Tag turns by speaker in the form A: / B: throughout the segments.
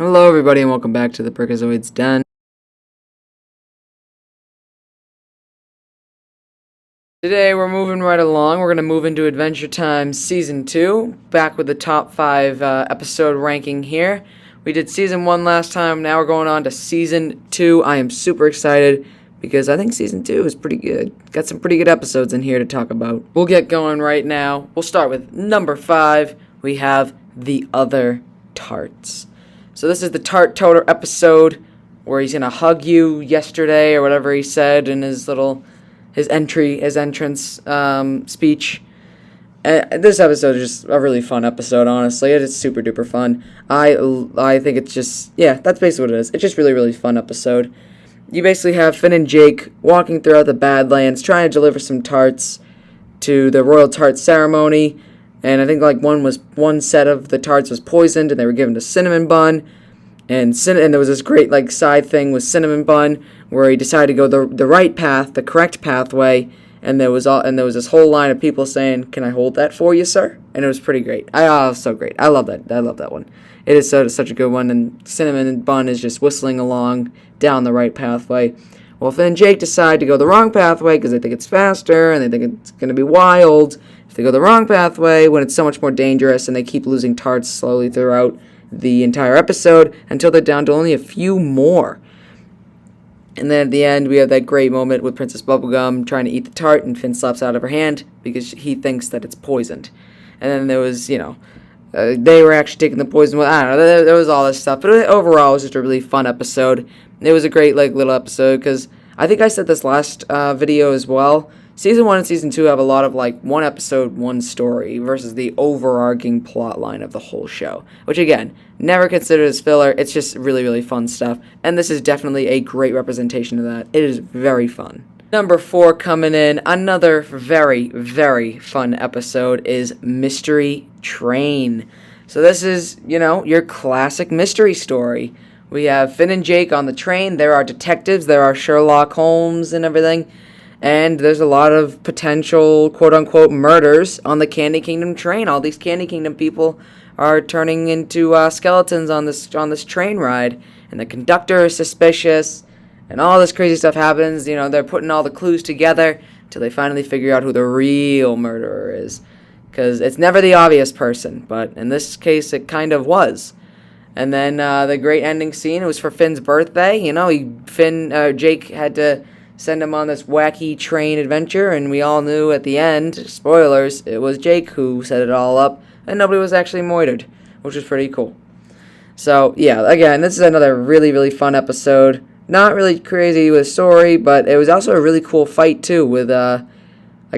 A: Hello everybody and welcome back to the Perkazoid's Den. Today we're moving right along. We're going to move into Adventure Time Season 2, back with the top 5 episode ranking here. We did Season 1 last time, now we're going on to Season 2. I am super excited because I think Season 2 is pretty good. Got some pretty good episodes in here to talk about. We'll get going right now. We'll start with number 5. We have The Other Tarts. So this is the Tart Toter episode where he's gonna hug you yesterday or whatever he said in his entrance speech. This episode is just a really fun episode, honestly. It is super duper fun. I think it's just, yeah, that's basically what it is. It's just really fun episode. You basically have Finn and Jake walking throughout the Badlands trying to deliver some tarts to the Royal Tart Ceremony. And I think like one set of the tarts was poisoned, and they were given to Cinnamon Bun, and there was this great like side thing with Cinnamon Bun where he decided to go the right path, the correct pathway, and there was this whole line of people saying, "Can I hold that for you, sir?" And it was pretty great. It was so great. I love that. I love that one. It is such a good one, and Cinnamon Bun is just whistling along down the right pathway. Well, Finn and Jake decide to go the wrong pathway because they think it's faster and they think it's going to be wild. If they go the wrong pathway, when it's so much more dangerous, and they keep losing tarts slowly throughout the entire episode until they're down to only a few more. And then at the end, we have that great moment with Princess Bubblegum trying to eat the tart, and Finn slaps it out of her hand because he thinks that it's poisoned. And then there was, they were actually taking the poison. Well, I don't know, there was all this stuff. But overall, it was just a really fun episode. It was a great, little episode because I think I said this last video as well. Season 1 and Season 2 have a lot of, one episode, one story versus the overarching plot line of the whole show. Which, again, never considered as filler. It's just really fun stuff. And this is definitely a great representation of that. It is very fun. Number 4 coming in, another very fun episode is Mystery Train. So this is, your classic mystery story. We have Finn and Jake on the train. There are detectives. There are Sherlock Holmes and everything. And there's a lot of potential, quote-unquote, murders on the Candy Kingdom train. All these Candy Kingdom people are turning into skeletons on this train ride. And the conductor is suspicious. And all this crazy stuff happens. They're putting all the clues together until they finally figure out who the real murderer is. Because it's never the obvious person. But in this case, it kind of was. And then the great ending scene was for Finn's birthday. Jake had to send him on this wacky train adventure, and we all knew at the end, spoilers, it was Jake who set it all up, and nobody was actually moitered, which was pretty cool. So, yeah, again, this is another really fun episode. Not really crazy with story, but it was also a really cool fight, too, with, I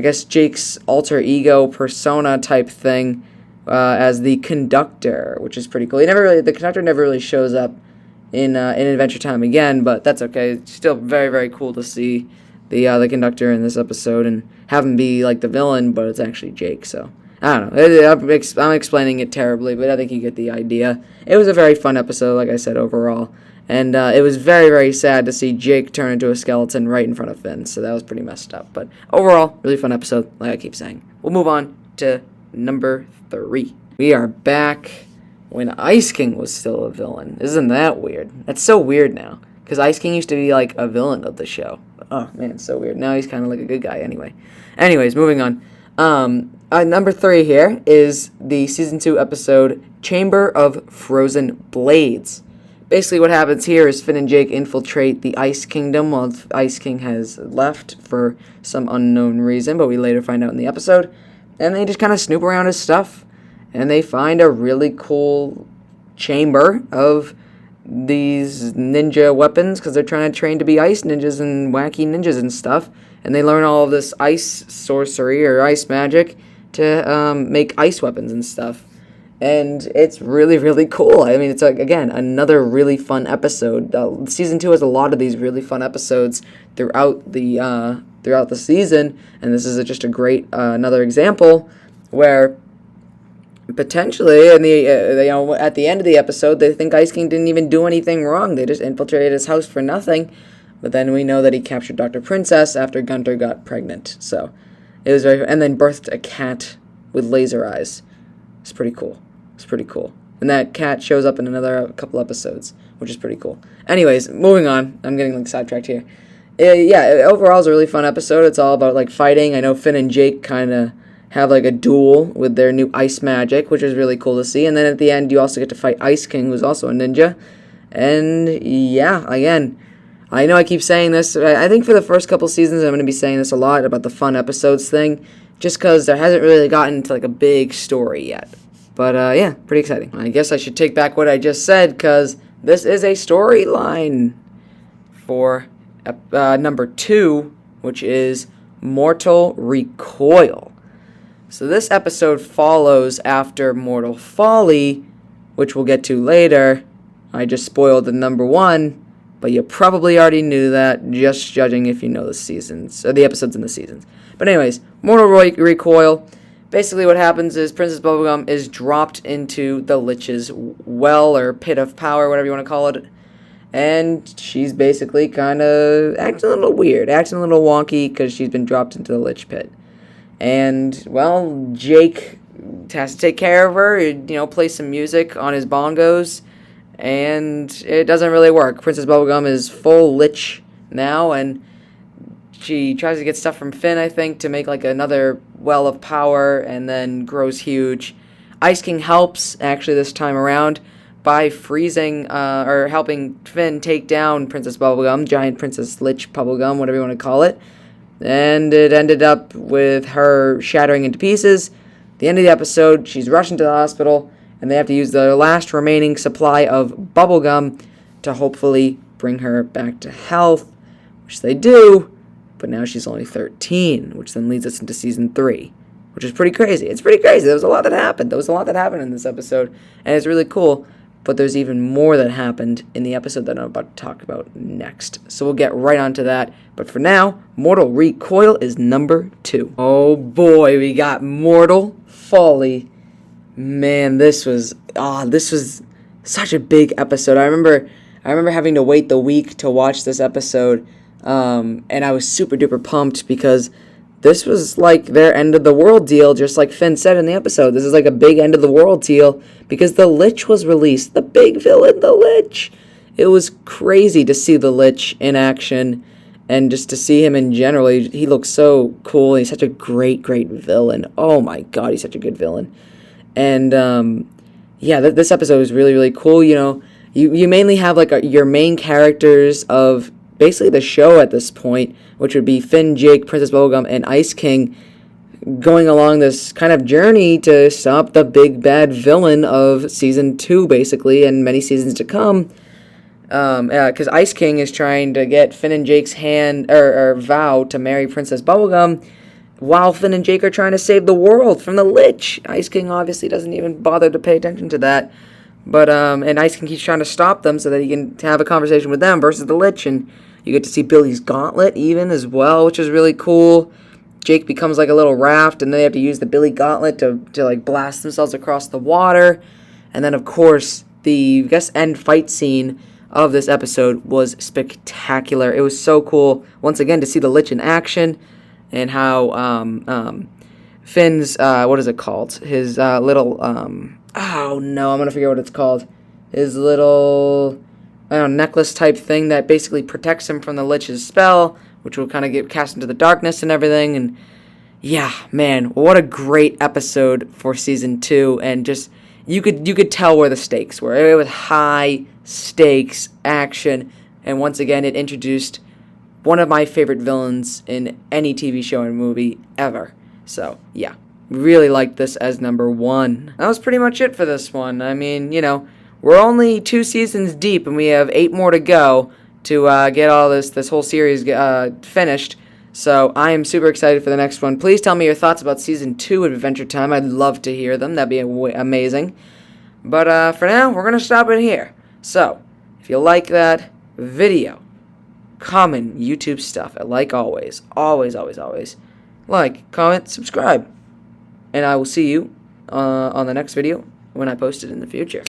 A: guess, Jake's alter ego persona type thing as the conductor, which is pretty cool. The conductor never really shows up in Adventure Time again, but that's okay. It's still very cool to see the conductor in this episode and have him be like the villain, but it's actually Jake. So I don't know. I'm explaining it terribly, but I think you get the idea. It was a very fun episode, like I said, overall, and it was very sad to see Jake turn into a skeleton right in front of Finn. So that was pretty messed up. But overall, really fun episode, like I keep saying. We'll move on to number 3. We are back when Ice King was still a villain. Isn't that weird? That's so weird now. Because Ice King used to be like a villain of the show. Oh, man, it's so weird. Now he's kind of like a good guy anyway. Anyways, moving on. Number 3 here is the Season 2 episode, Chamber of Frozen Blades. Basically what happens here is Finn and Jake infiltrate the Ice Kingdom while Ice King has left for some unknown reason, but we later find out in the episode. And they just kind of snoop around his stuff. And they find a really cool chamber of these ninja weapons because they're trying to train to be ice ninjas and wacky ninjas and stuff. And they learn all of this ice sorcery or ice magic to make ice weapons and stuff. And it's really cool. I mean, it's, again, another really fun episode. Season 2 has a lot of these really fun episodes throughout the season. And this is just a great another example where potentially, at the end of the episode, they think Ice King didn't even do anything wrong. They just infiltrated his house for nothing. But then we know that he captured Dr. Princess after Gunter got pregnant. So it was and then birthed a cat with laser eyes. It's pretty cool. and that cat shows up in another couple episodes, which is pretty cool. Anyways, moving on. I'm getting like sidetracked here. Yeah, overall it's a really fun episode. It's all about like fighting. I know Finn and Jake kind of have like a duel with their new ice magic, which is really cool to see. And then at the end, you also get to fight Ice King, who's also a ninja. And yeah, again, I know I keep saying this. I think for the first couple seasons, I'm going to be saying this a lot about the fun episodes thing, just because there hasn't really gotten to like a big story yet. But yeah, pretty exciting. I guess I should take back what I just said, because this is a storyline for number 2, which is Mortal Recoil. So this episode follows after Mortal Folly, which we'll get to later. I just spoiled the number 1, but you probably already knew that, just judging if you know the seasons, or the episodes in the seasons. But anyways, Mortal Recoil. Basically what happens is Princess Bubblegum is dropped into the Lich's well, or pit of power, whatever you want to call it. And she's basically kind of acting a little weird, acting a little wonky, because she's been dropped into the Lich pit. And, well, Jake has to take care of her, play some music on his bongos, and it doesn't really work. Princess Bubblegum is full Lich now, and she tries to get stuff from Finn, I think, to make, like, another well of power, and then grows huge. Ice King helps, actually, this time around, by freezing, or helping Finn take down Princess Bubblegum, Giant Princess Lich Bubblegum, whatever you want to call it. And it ended up with her shattering into pieces. At the end of the episode, she's rushing to the hospital, and they have to use their last remaining supply of bubblegum to hopefully bring her back to health, which they do, but now she's only 13, which then leads us into Season 3, which is pretty crazy. It's pretty crazy. There was a lot that happened. There was a lot that happened in this episode, and it's really cool. But there's even more that happened in the episode that I'm about to talk about next. So we'll get right onto that. But for now, Mortal Recoil is number 2. Oh boy, we got Mortal Folly. Man, this was such a big episode. I remember having to wait the week to watch this episode, and I was super duper pumped because this was like their end of the world deal, just like Finn said in the episode. This is like a big end of the world deal because the Lich was released. The big villain, the Lich. It was crazy to see the Lich in action and just to see him in general. He looks so cool. He's such a great, great villain. Oh my god, he's such a good villain. And yeah, this episode was really, really cool. You mainly have like your main characters of basically the show at this point, which would be Finn, Jake, Princess Bubblegum, and Ice King, going along this kind of journey to stop the big bad villain of Season 2, basically, and many seasons to come. Because Ice King is trying to get Finn and Jake's hand, or vow to marry Princess Bubblegum, while Finn and Jake are trying to save the world from the Lich. Ice King obviously doesn't even bother to pay attention to that. But, and Ice King keeps trying to stop them so that he can have a conversation with them versus the Lich, and you get to see Billy's gauntlet even as well, which is really cool. Jake becomes like a little raft, and they have to use the Billy gauntlet to like blast themselves across the water. And then, of course, the end fight scene of this episode was spectacular. It was so cool, once again, to see the Lich in action, and how Finn's, what is it called? His little, oh no, I'm going to forget what it's called. His little, necklace type thing that basically protects him from the Lich's spell, which will kind of get cast into the darkness and everything. And yeah, man, what a great episode for Season 2. And just, you could tell where the stakes were. It was high stakes action. And once again, it introduced one of my favorite villains in any TV show and movie ever. So, yeah, really liked this as number 1. That was pretty much it for this one. I mean, we're only 2 seasons deep, and we have 8 more to go to get all this whole series finished. So I am super excited for the next one. Please tell me your thoughts about Season 2 of Adventure Time. I'd love to hear them. That'd be amazing. But for now, we're going to stop it here. So, if you like that video, common YouTube stuff, like always, like, comment, subscribe. And I will see you on the next video when I post it in the future.